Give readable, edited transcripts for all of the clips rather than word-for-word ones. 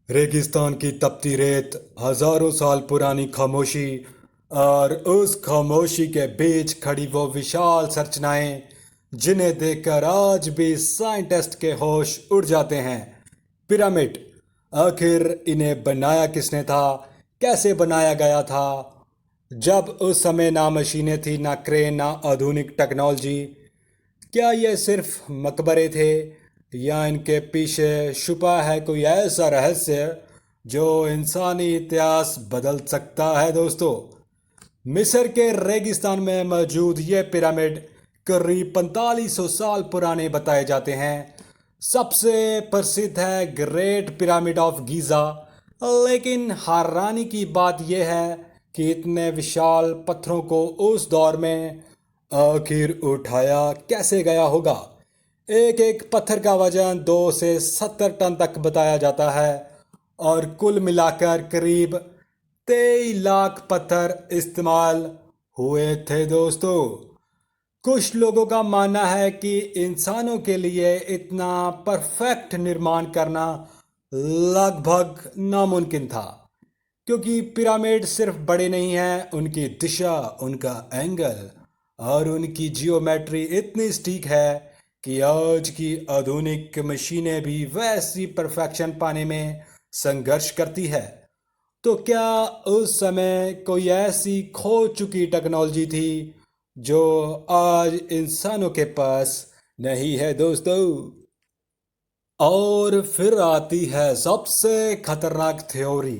रेगिस्तान की तपती रेत, हजारों साल पुरानी खामोशी और उस खामोशी के बीच खड़ी वो विशाल संरचनाएं जिन्हें देखकर आज भी साइंटिस्ट के होश उड़ जाते हैं। पिरामिड, आखिर इन्हें बनाया किसने था? कैसे बनाया गया था जब उस समय ना मशीनें थी, ना क्रेन, ना आधुनिक टेक्नोलॉजी? क्या ये सिर्फ मकबरे थे या इनके पीछे छुपा है कोई ऐसा रहस्य जो इंसानी इतिहास बदल सकता है? दोस्तों, मिस्र के रेगिस्तान में मौजूद ये पिरामिड करीब 4500 साल पुराने बताए जाते हैं। सबसे प्रसिद्ध है ग्रेट पिरामिड ऑफ गीज़ा। लेकिन हैरानी की बात यह है कि इतने विशाल पत्थरों को उस दौर में आखिर उठाया कैसे गया होगा। एक एक पत्थर का वजन 2 से 70 टन तक बताया जाता है और कुल मिलाकर करीब 23 लाख पत्थर इस्तेमाल हुए थे। दोस्तों, कुछ लोगों का मानना है कि इंसानों के लिए इतना परफेक्ट निर्माण करना लगभग नामुमकिन था, क्योंकि पिरामिड सिर्फ बड़े नहीं हैं, उनकी दिशा, उनका एंगल और उनकी जियोमेट्री इतनी सटीक है कि आज की आधुनिक मशीनें भी वैसी परफेक्शन पाने में संघर्ष करती है। तो क्या उस समय कोई ऐसी खो चुकी टेक्नोलॉजी थी जो आज इंसानों के पास नहीं है? दोस्तों, और फिर आती है सबसे खतरनाक थ्योरी,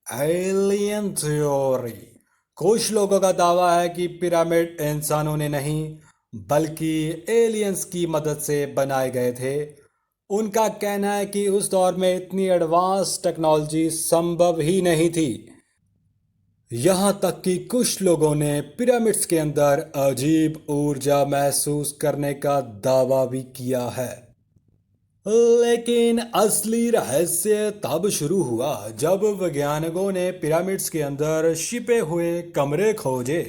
एलियन थ्योरी। कुछ लोगों का दावा है कि पिरामिड इंसानों ने नहीं बल्कि एलियंस की मदद से बनाए गए थे। उनका कहना है कि उस दौर में इतनी एडवांस टेक्नोलॉजी संभव ही नहीं थी। यहाँ तक कि कुछ लोगों ने पिरामिड्स के अंदर अजीब ऊर्जा महसूस करने का दावा भी किया है। लेकिन असली रहस्य तब शुरू हुआ जब वैज्ञानिकों ने पिरामिड्स के अंदर छिपे हुए कमरे खोजे।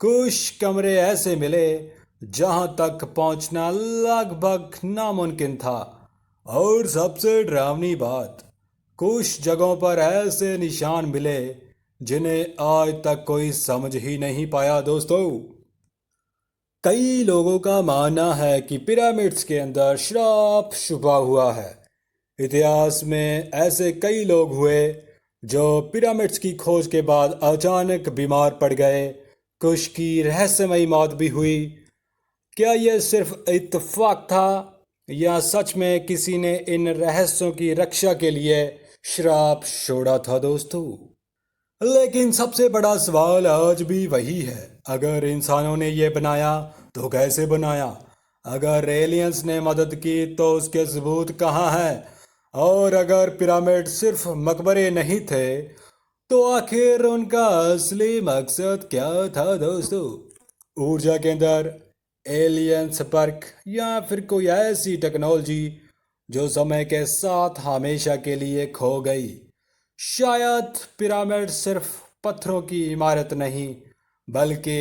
कुछ कमरे ऐसे मिले जहां तक पहुंचना लगभग नामुमकिन था। और सबसे डरावनी बात, कुछ जगहों पर ऐसे निशान मिले जिन्हें आज तक कोई समझ ही नहीं पाया। दोस्तों, कई लोगों का मानना है कि पिरामिड्स के अंदर श्राप छुपा हुआ है। इतिहास में ऐसे कई लोग हुए जो पिरामिड्स की खोज के बाद अचानक बीमार पड़ गए। कुछ की रहस्यमयी मौत भी हुई। क्या यह सिर्फ इत्तेफाक था या सच में किसी ने इन रहस्यों की रक्षा के लिए श्राप छोड़ा था? दोस्तों, लेकिन सबसे बड़ा सवाल आज भी वही है, अगर इंसानों ने ये बनाया तो कैसे बनाया? अगर एलियंस ने मदद की तो उसके सबूत कहाँ हैं? और अगर पिरामिड सिर्फ मकबरे नहीं थे तो आखिर उनका असली मकसद क्या था? दोस्तों, ऊर्जा केंद्र, एलियन संपर्क या फिर कोई ऐसी टेक्नोलॉजी जो समय के साथ हमेशा के लिए खो गई? शायद पिरामिड सिर्फ पत्थरों की इमारत नहीं बल्कि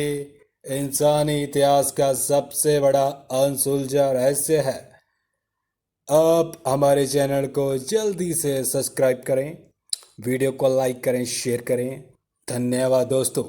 इंसानी इतिहास का सबसे बड़ा अनसुलझा रहस्य है। आप हमारे चैनल को जल्दी से सब्सक्राइब करें, वीडियो को लाइक करें, शेयर करें। धन्यवाद दोस्तों।